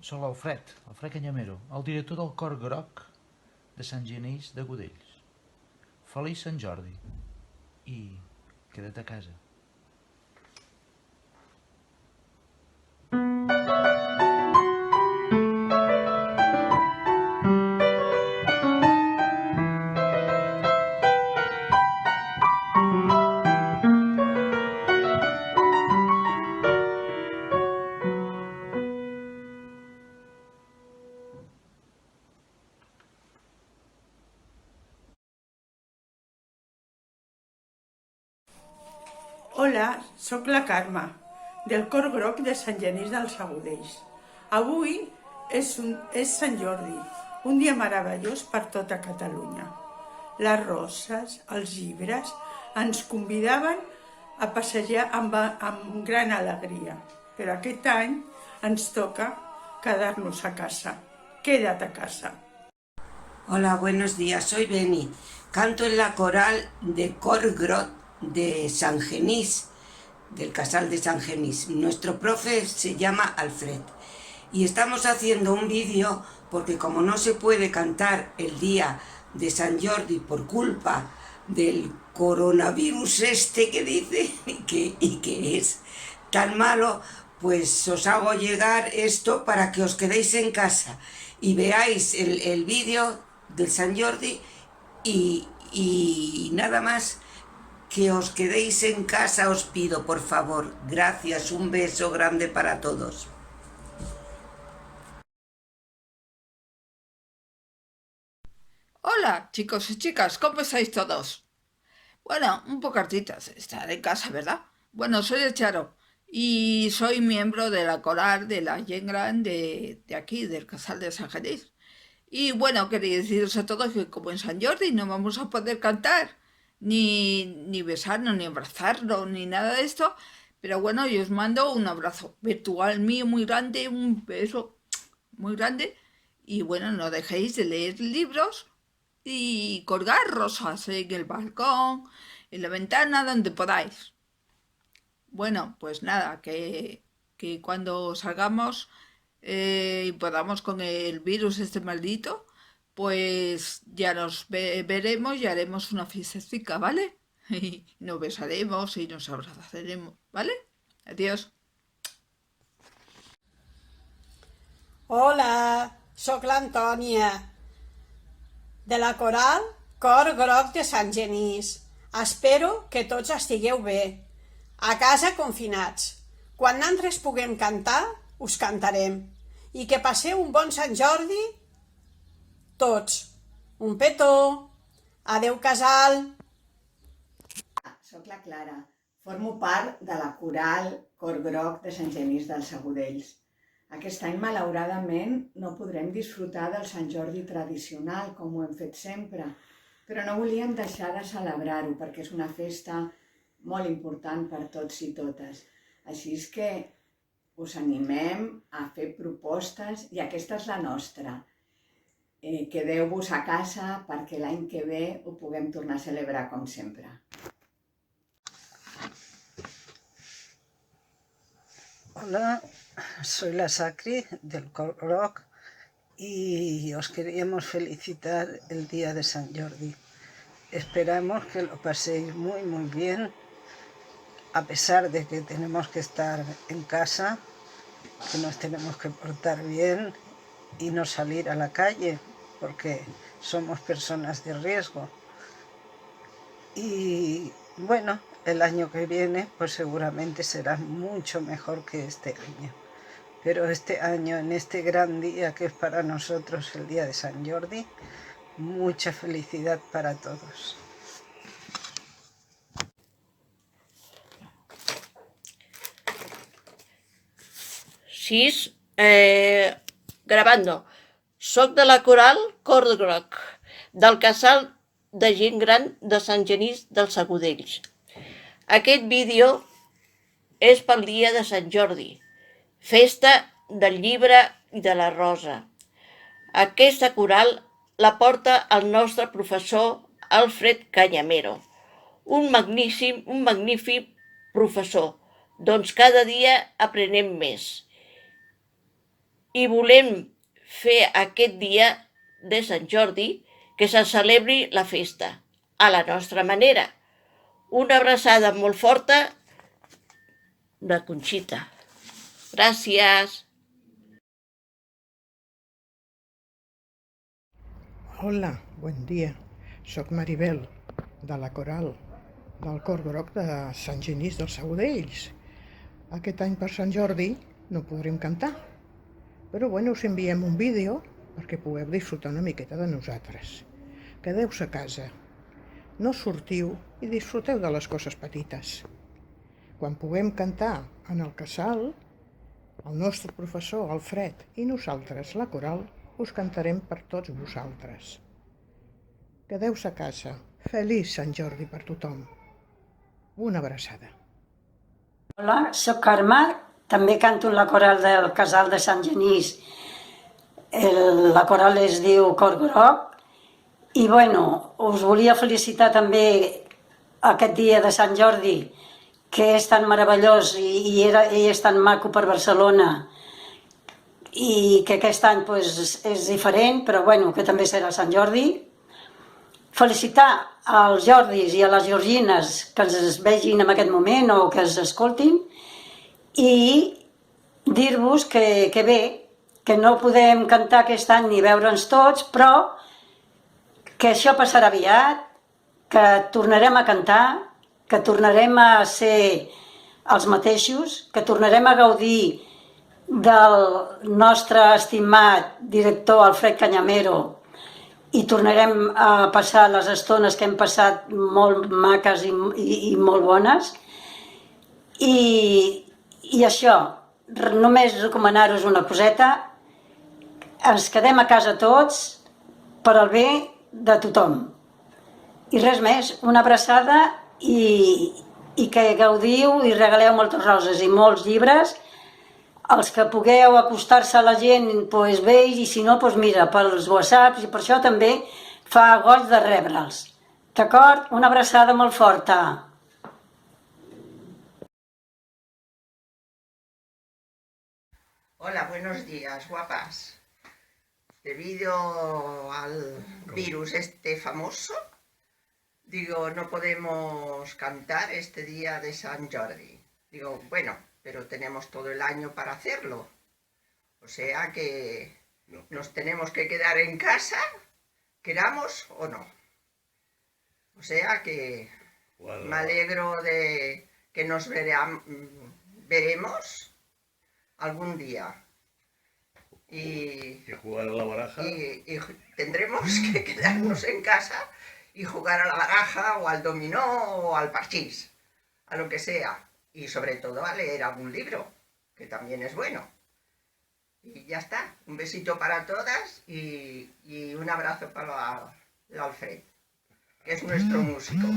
Soc l'Alfred Canyamero, el director del Cor Groc de Sant Genís de Godells. Feliç Sant Jordi i queda't a casa. Hola, sóc la Carme, del Cor Groc de Sant Genís dels Agudells. Avui és Sant Jordi, un dia meravellós per tota Catalunya. Les roses, els llibres, ens convidaven a passejar amb gran alegria. Però aquest any ens toca quedar-nos a casa. Queda't a casa. Hola, buenos días, soy Beni. Canto en la coral de Cor Groc de San Genís, del Casal de San Genís. Nuestro profe se llama Alfred. Y estamos haciendo un vídeo porque como no se puede cantar el día de San Jordi por culpa del coronavirus que dice y que es tan malo, pues os hago llegar esto para que os quedéis en casa y veáis el vídeo del San Jordi y nada más, que os quedéis en casa os pido, por favor. Gracias, un beso grande para todos. Hola, chicos y chicas, ¿cómo estáis todos? Bueno, un poco hartitas de estar en casa, ¿verdad? Bueno, soy el Charo y soy miembro de la coral de la Gent Gran de aquí, del Casal de San Genís. Y bueno, quería deciros a todos que como en San Jordi no vamos a poder cantar, ni besarnos, ni abrazarnos, ni nada de esto, pero bueno, yo os mando un abrazo virtual mío muy grande, un beso muy grande, y bueno, no dejéis de leer libros y colgar rosas en el balcón, en la ventana, donde podáis. Bueno, pues nada, que cuando salgamos y podamos con el virus este maldito, pues ya nos veremos y haremos una fiestecita, ¿vale? Y nos besaremos y nos abrazaremos, ¿vale? Adiós. Hola, sóc l'Antònia, de la coral Cor Groc de Sant Genís. Espero que tots estigueu bé. A casa confinats. Quan nosaltres puguem cantar, us cantarem. I que passeu un bon Sant Jordi tots. Un petó. Adeu, casal. Soc la Clara. Formo part de la coral Cor Groc de Sant Genís dels Agudells. Aquest any, malauradament, no podrem disfrutar del Sant Jordi tradicional, com ho hem fet sempre, però no volíem deixar de celebrar-ho, perquè és una festa molt important per tots i totes. Així és que us animem a fer propostes, i aquesta és la nostra. Quedeu-vos a casa perquè l'any que ve ho puguem tornar a celebrar com sempre. Hola, soy la Sacri del Cor Groc y os queríamos felicitar el día de San Jordi. Esperamos que lo paséis muy muy bien, a pesar de que tenemos que estar en casa, que nos tenemos que portar bien y no salir a la calle, porque somos personas de riesgo. Y bueno, el año que viene pues seguramente será mucho mejor que este año. Pero este año, en este gran día que es para nosotros el día de San Jordi, mucha felicidad para todos. Sis, grabando. Soc de la coral Cor Groc, del Casal de Gent Gran de Sant Genís dels Agudells. Aquest vídeo és pel dia de Sant Jordi, festa del llibre i de la rosa. Aquesta coral la porta el nostre professor Alfred Canyamero, un magnífic professor, doncs cada dia aprenem més. i volem fer aquest dia de Sant Jordi que se celebri la festa a la nostra manera. Una abraçada molt forta de Conxita. Gràcies. Hola, bon dia. Soc Maribel, de la Coral, del Cor Groc de Sant Genís dels Agudells. Aquest any per Sant Jordi no podrem cantar, però bueno, us enviem un vídeo perquè pugueu disfrutar una miqueta de nosaltres. Quedeu-vos a casa, no sortiu i disfruteu de les coses petites. Quan puguem cantar en el casal, el nostre professor Alfred i nosaltres, la Coral, us cantarem per tots vosaltres. Quedeu-vos a casa. Feliç Sant Jordi per tothom. Una abraçada. Hola, soc Carme, també canto en la coral del Casal de Sant Genís. La coral es diu Cor Groc. I bueno, us volia felicitar també aquest dia de Sant Jordi, que és tan meravellós i és tan maco per Barcelona, i que aquest any pues, és diferent, però bueno, que també serà Sant Jordi. Felicitar als Jordis i a les Georgines que ens vegin en aquest moment o que ens escoltin i dir-vos que bé, que no podem cantar aquest any ni veure'ns tots, però que això passarà aviat, que tornarem a cantar, que tornarem a ser els mateixos, que tornarem a gaudir del nostre estimat director Alfred Cañamero i tornarem a passar les estones que hem passat molt maques i molt bones. I això, només recomanar-vos una coseta, ens quedem a casa tots per al bé de tothom. I res més, una abraçada i que gaudiu i regaleu moltes roses i molts llibres. Els que pugueu acostar-se a la gent, doncs bé, i si no, doncs mira, pels whatsapps, i per això també fa goig de rebre'ls. D'acord? Una abraçada molt forta. Hola, buenos días, guapas. Debido al virus este famoso, digo, no podemos cantar este día de San Jordi. Digo, bueno, pero tenemos todo el año para hacerlo. O sea que nos tenemos que quedar en casa, queramos o no. O sea que me alegro de que nos veremos algún día. Y jugar a la baraja. Y tendremos que quedarnos en casa y jugar a la baraja o al dominó o al parchís, a lo que sea. Y sobre todo a leer algún libro, que también es bueno. Y ya está. Un besito para todas y un abrazo para el Alfred, que es nuestro músico.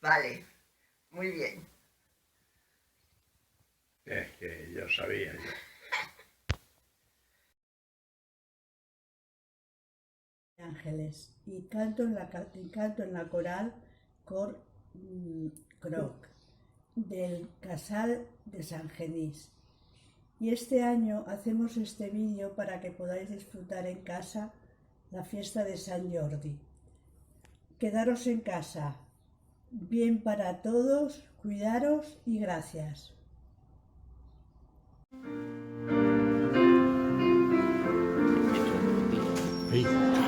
Vale, muy bien. Es que yo sabía. Ángeles, y canto en la coral Cor Groc del Casal de San Genís. Y este año hacemos este vídeo para que podáis disfrutar en casa la fiesta de San Jordi. Quedaros en casa. Bien para todos, cuidaros y gracias. Hey.